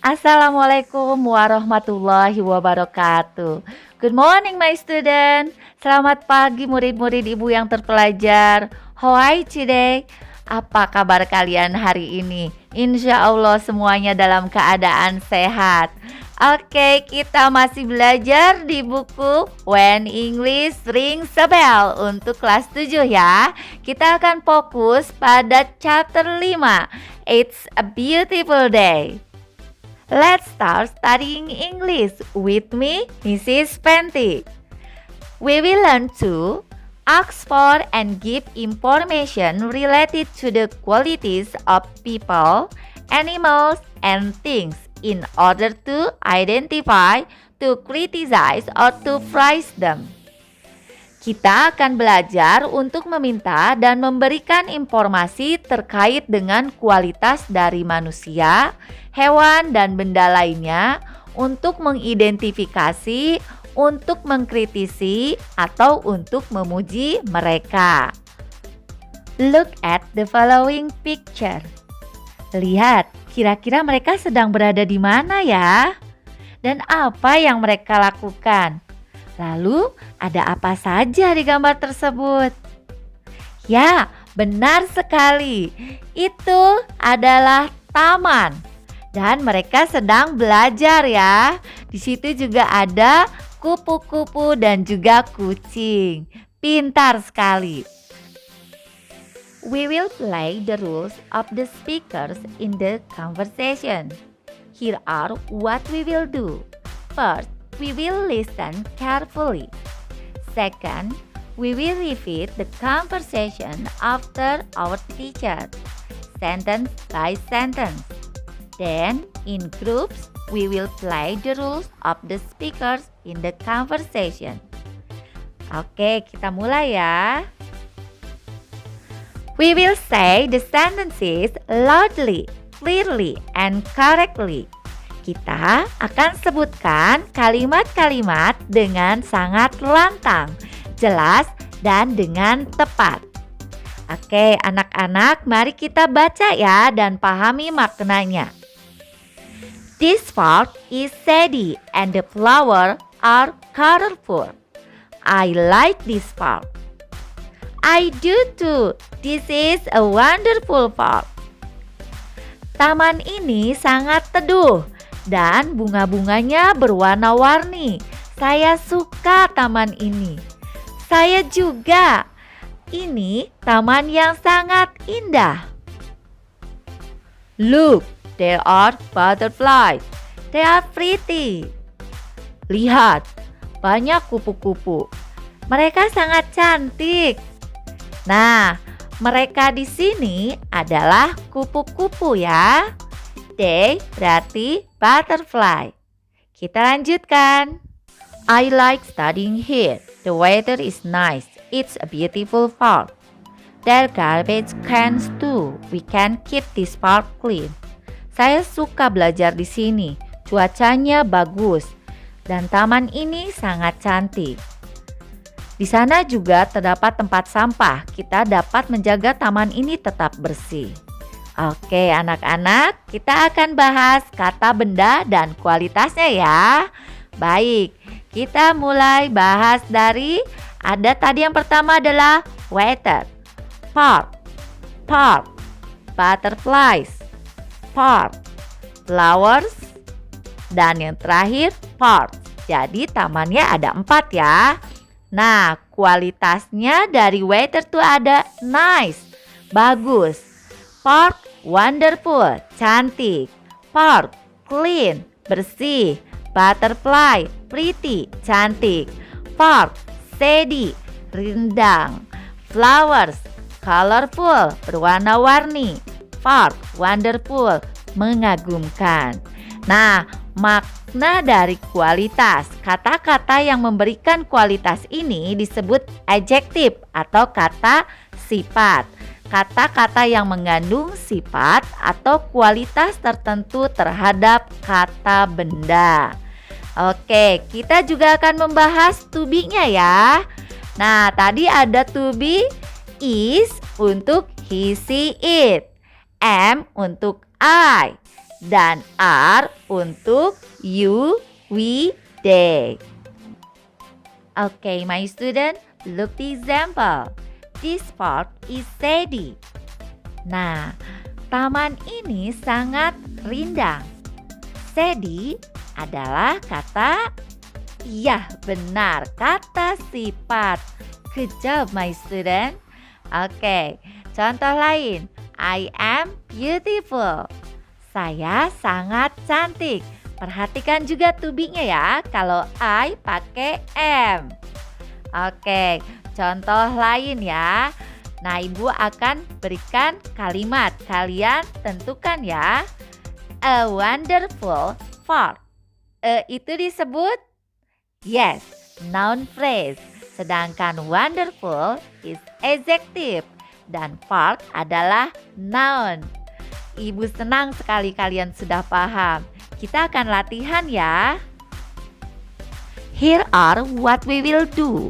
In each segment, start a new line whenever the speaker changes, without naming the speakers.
Assalamualaikum warahmatullahi wabarakatuh. Good morning my student. Selamat pagi murid-murid ibu yang terpelajar. How are you today? Apa kabar kalian hari ini? Insya Allah semuanya dalam keadaan sehat. Oke, kita masih belajar di buku When English Rings a Bell untuk kelas 7 ya. Kita akan fokus pada chapter 5. It's a beautiful day. Let's start studying English with me, Mrs. Fenty. We will learn to ask for and give information related to the qualities of people, animals, and things in order to identify, to criticize, or to praise them. Kita akan belajar untuk meminta dan memberikan informasi terkait dengan kualitas dari manusia, hewan, dan benda lainnya untuk mengidentifikasi, untuk mengkritisi, atau untuk memuji mereka. Look at the following picture. Lihat, kira-kira mereka sedang berada di mana ya? Dan apa yang mereka lakukan? Lalu, ada apa saja di gambar tersebut? Ya, benar sekali. Itu adalah taman. Dan mereka sedang belajar ya. Di situ juga ada kupu-kupu dan juga kucing. Pintar sekali. We will play the rules of the speakers in the conversation. Here are what we will do. First, we will listen carefully. Second, we will repeat the conversation after our teacher, sentence by sentence. Then, in groups, we will play the rules of the speakers in the conversation. Oke, kita mulai ya. We will say the sentences loudly, clearly, and correctly. Kita akan sebutkan kalimat-kalimat dengan sangat lantang, jelas, dan dengan tepat. Oke, anak-anak, mari kita baca ya dan pahami maknanya. This park is shady and the flowers are colorful. I like this park. I do too. This is a wonderful park. Taman ini sangat teduh dan bunga-bunganya berwarna-warni. Saya suka taman ini. Saya juga. Ini taman yang sangat indah. Look, there are butterflies. They are pretty. Lihat, banyak kupu-kupu. Mereka sangat cantik. Nah, mereka di sini adalah kupu-kupu ya. They berarti butterfly. Kita lanjutkan. I like studying here. The weather is nice. It's a beautiful park. There are garbage cans too. We can keep this park clean. Saya suka belajar di sini. Cuacanya bagus. Dan taman ini sangat cantik. Di sana juga terdapat tempat sampah. Kita dapat menjaga taman ini tetap bersih. Oke anak-anak, kita akan bahas kata benda dan kualitasnya ya. Baik, kita mulai bahas dari ada tadi yang pertama adalah weather, park, park, butterflies, park, flowers, dan yang terakhir park. Jadi tamannya ada 4 ya. Nah, kualitasnya dari weather tuh ada nice, bagus. Park, wonderful, cantik. Park, clean, bersih. Butterfly, pretty, cantik. Park, shady, rindang. Flowers, colorful, berwarna-warni. Park, wonderful, mengagumkan. Nah, makna dari kualitas. Kata-kata yang memberikan kualitas ini disebut adjektif atau kata sifat. Kata-kata yang mengandung sifat atau kualitas tertentu terhadap kata benda. Oke, kita juga akan membahas to be-nya ya. Nah, tadi ada to be, is untuk he, she, it. M untuk I. dan are untuk you, we, they. Okay, my student, look the example. This park is shady. Nah, taman ini sangat rindang. Shady adalah kata, iya benar, kata sifat. Good job my student. Oke, contoh lain. I am beautiful. Saya sangat cantik. Perhatikan juga to be-nya ya, kalau I pakai am. Oke, contoh lain ya. Nah, Ibu akan berikan kalimat. Kalian tentukan ya. A wonderful park. Itu disebut yes, noun phrase. Sedangkan wonderful is adjective dan park adalah noun. Ibu senang sekali kalian sudah paham. Kita akan latihan ya. Here are what we will do.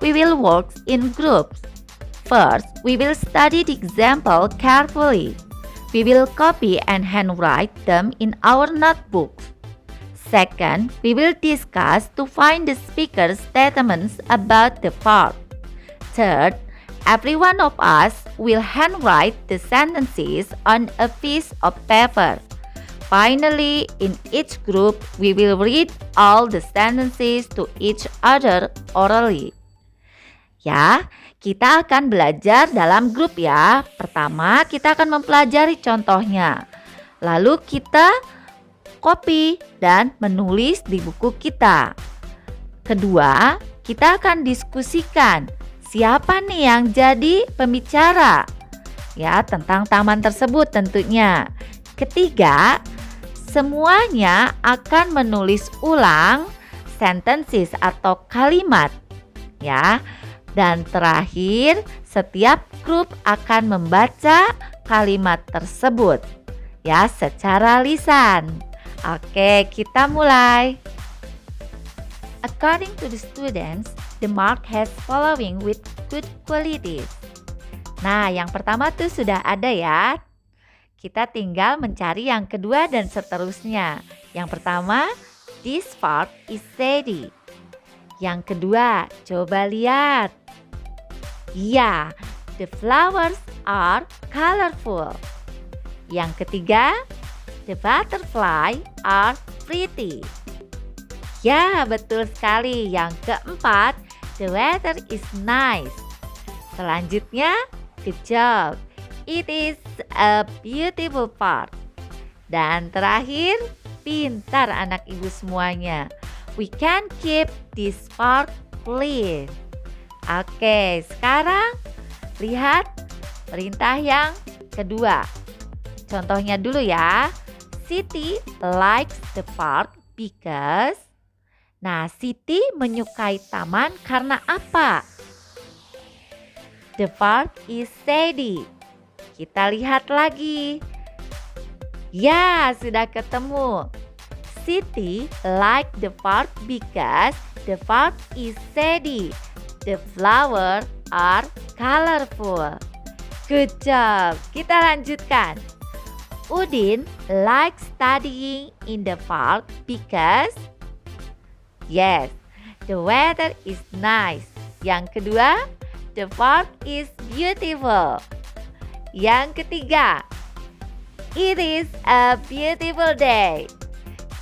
We will work in groups. First, we will study the example carefully. We will copy and handwrite them in our notebooks. Second, we will discuss to find the speaker's statements about the park. Third, every one of us will handwrite the sentences on a piece of paper. Finally, in each group, we will read all the sentences to each other orally. Ya, kita akan belajar dalam grup ya. Pertama, kita akan mempelajari contohnya. Lalu kita copy dan menulis di buku kita. Kedua, kita akan diskusikan siapa nih yang jadi pembicara ya tentang taman tersebut tentunya. Ketiga, semuanya akan menulis ulang sentences atau kalimat ya. Dan terakhir, setiap grup akan membaca kalimat tersebut ya secara lisan. Oke, kita mulai. According to the students, the mark has following with good qualities. Nah, yang pertama tuh sudah ada ya. Kita tinggal mencari yang kedua dan seterusnya. Yang pertama, this park is shady. Yang kedua, coba lihat. Ya, the flowers are colorful. Yang ketiga, the butterfly are pretty. Ya, betul sekali. Yang keempat, the weather is nice. Selanjutnya, good job. It is a beautiful park. Dan terakhir, pintar anak ibu semuanya. We can keep this park clean. Oke, sekarang lihat perintah yang kedua. Contohnya dulu ya. Siti likes the park because. Nah, Siti menyukai taman karena apa? The park is shady. Kita lihat lagi. Ya, sudah ketemu. Siti like the park because the park is shady. The flowers are colorful. Good job. Kita lanjutkan. Udin likes studying in the park because yes, the weather is nice. Yang kedua, the park is beautiful. Yang ketiga, it is a beautiful day.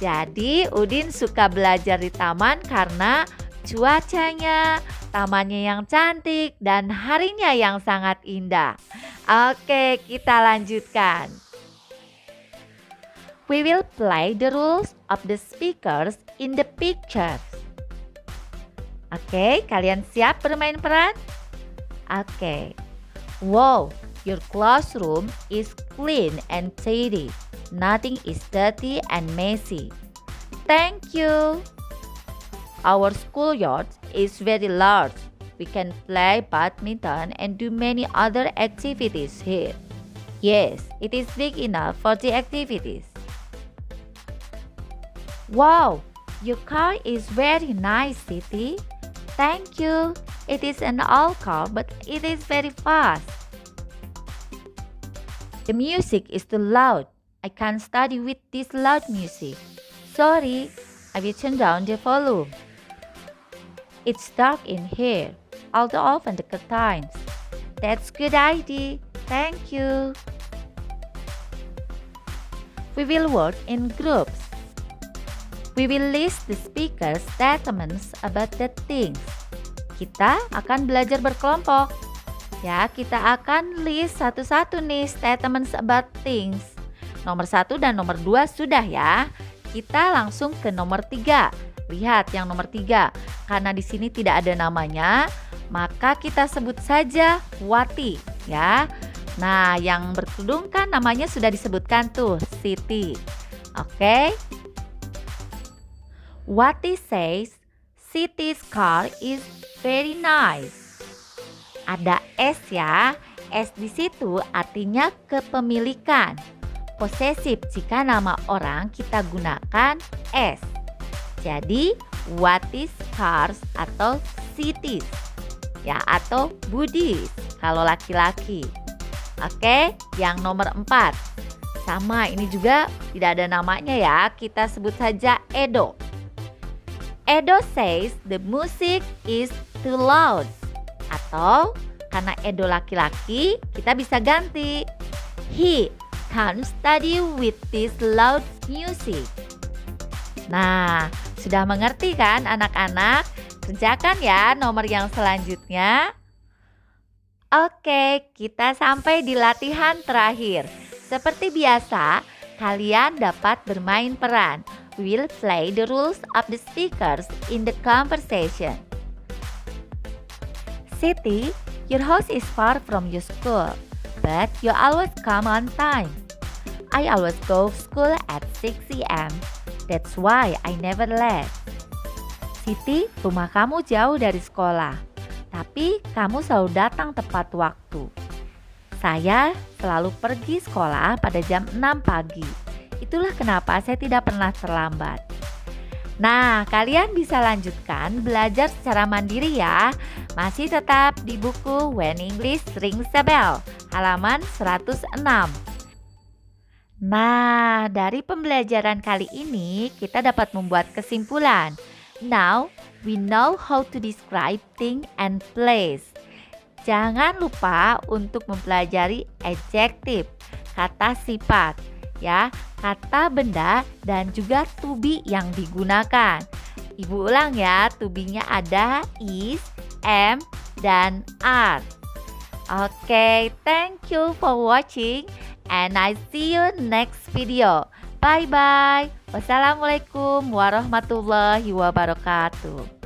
Jadi Udin suka belajar di taman karena cuacanya, tamannya yang cantik, dan harinya yang sangat indah. Oke, kita lanjutkan. We will play the rules of the speakers in the pictures. Oke, kalian siap bermain peran? Oke. Wow, your classroom is clean and tidy. Nothing is dirty and messy. Thank you. Our schoolyard is very large. We can play badminton and do many other activities here. Yes, it is big enough for the activities. Wow, your car is very nice, Siti. Thank you. It is an old car, but it is very fast. The music is too loud. I can't study with this loud music. Sorry, I will turn down the volume. It's dark in here. I'll open the curtains. That's good idea. Thank you. We will work in groups. We will list the speaker's statements about the things. Kita akan belajar berkelompok. Ya, kita akan list satu-satu nih statements about things. Nomor 1 dan nomor 2 sudah ya. Kita langsung ke nomor 3. Lihat yang nomor 3. Karena di sini tidak ada namanya, maka kita sebut saja Wati ya. Nah, yang berkerudung kan namanya sudah disebutkan tuh, Siti. Oke. Wati says Siti's car is very nice. Ada S ya. S di situ artinya kepemilikan. Posesif jika nama orang kita gunakan S. Jadi Wati's cars atau Siti's ya, atau Budi's kalau laki-laki. Oke, yang nomor 4. Sama, ini juga tidak ada namanya ya. Kita sebut saja Edo. Edo says the music is too loud. Atau karena Edo laki-laki, kita bisa ganti. He can't study with this loud music. Nah, sudah mengerti kan anak-anak? Kerjakan ya nomor yang selanjutnya. Oke, kita sampai di latihan terakhir. Seperti biasa, kalian dapat bermain peran. We will play the rules of the speakers in the conversation. Siti, your house is far from your school, but you always come on time. I always go to school at 6 a.m. That's why I never late. Siti, rumah kamu jauh dari sekolah, tapi kamu selalu datang tepat waktu. Saya selalu pergi sekolah pada jam 6 pagi. Itulah kenapa saya tidak pernah terlambat. Nah, kalian bisa lanjutkan belajar secara mandiri ya. Masih tetap di buku When English Rings a Bell, halaman 106. Nah, dari pembelajaran kali ini kita dapat membuat kesimpulan. Now, we know how to describe thing and place. Jangan lupa untuk mempelajari adjective, kata sifat, ya, kata benda dan juga to be yang digunakan. Ibu ulang ya, to be-nya ada is, am, dan are. Oke, thank you for watching. And I see you next video. Bye-bye. Wassalamualaikum warahmatullahi wabarakatuh.